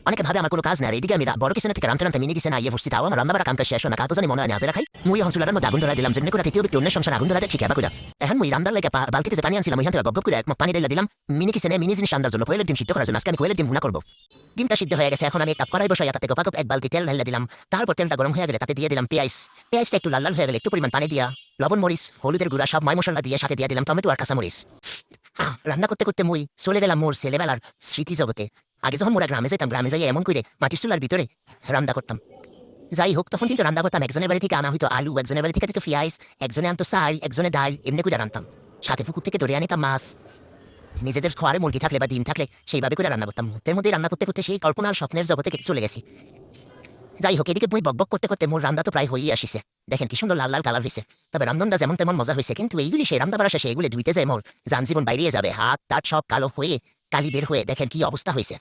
অনেকে ভাবে আমার কোনো কাজ না আর এদিকে আমি বড় কিচেনে থেকে রান্না মিনি কিচেনে আইয়ে বসছি তাও আমার রান্না বাড়া কাম কাজ শেষ না কাতো জানি মনে হয় না আজ খাই মুই এখন চুলার মধ্যে আগুন ধরা দিলাম যেমনি করে তৃতীয় ব্যক্তি অন্যের সংসার আগুন ধরাতে ঠিক এবার এখন মুই রান্নার লাগে বালতিতে যে পানি আনছিলাম ওইখান থেকে গপ করে এক মগ পানি ঢেলে দিলাম মিনি কিচেনে মিনি জিনিস রান্নার জন্য কোয়েলের ডিম সিদ্ধ করার জন্য আজকে আমি কোয়েলের ডিম ভুনা করবো ডিমটা সিদ্ধ হয়ে গেছে এখন আমি একটা কড়াই বসাই তাতে গোপাকপ এক বালতি তেল ঢেলে দিলাম তারপর তেলটা গরম হয়ে গেলে তাতে দিয়ে দিলাম পেঁয়াজটা একটু লাল লাল হয়ে গেলে একটু পরিমাণ পানি দিয়া লবণ মরিচ হলুদের গুঁড়া সব ময় মশলা দিয়ে সাথে দিয়ে দিলাম টমেটো আর কাঁচামরিচ রান্না করতে করতে মুই চলে গেলাম মোর ছেলেবেলার স্মৃতি জগতে আগে যখন মোরা গ্রামে যেতাম গ্রামে যাই এমন করে মাটির চুলার ভিতরে রান্না করতাম যাই হোক তখন কিন্তু রান্না করতাম একজনের বাড়ি থেকে আনা হইতো আলু একজনের বাড়ি থেকে দিত পেঁয়াজ একজনে আনতো চাল একজনে ডাল এমনি করে রান্তাম সাথে পুকুর থেকে ধরে আনিতাম মাছ নিজেদের খোয়ারে মুরগি থাকলে বা ডিম থাকলে সেইভাবে করে রান্না করতাম মুহূর্তের মধ্যে রান্না করতে করতে সেই কল্পনা আর স্বপ্নের জগতে চলে গেছি যাই হোক এদিকে মুই বকবক করতে করতে মোর রান্না তো প্রায় হয়েই আসিছে দেখেন কি সুন্দর লাল লাল কালার হয়েছে তবে রান্ধনটা যেমন তেমন মজা হয়েছে কিন্তু এইগুলি সেই রান্না বাড়া শেষে এগুলি ধুইতে যায় মোর যান জীবন বাইরে যাবে হাত তাট সব কালো হয়ে কালি বের হয়ে দেখেন কি অবস্থা হয়েছে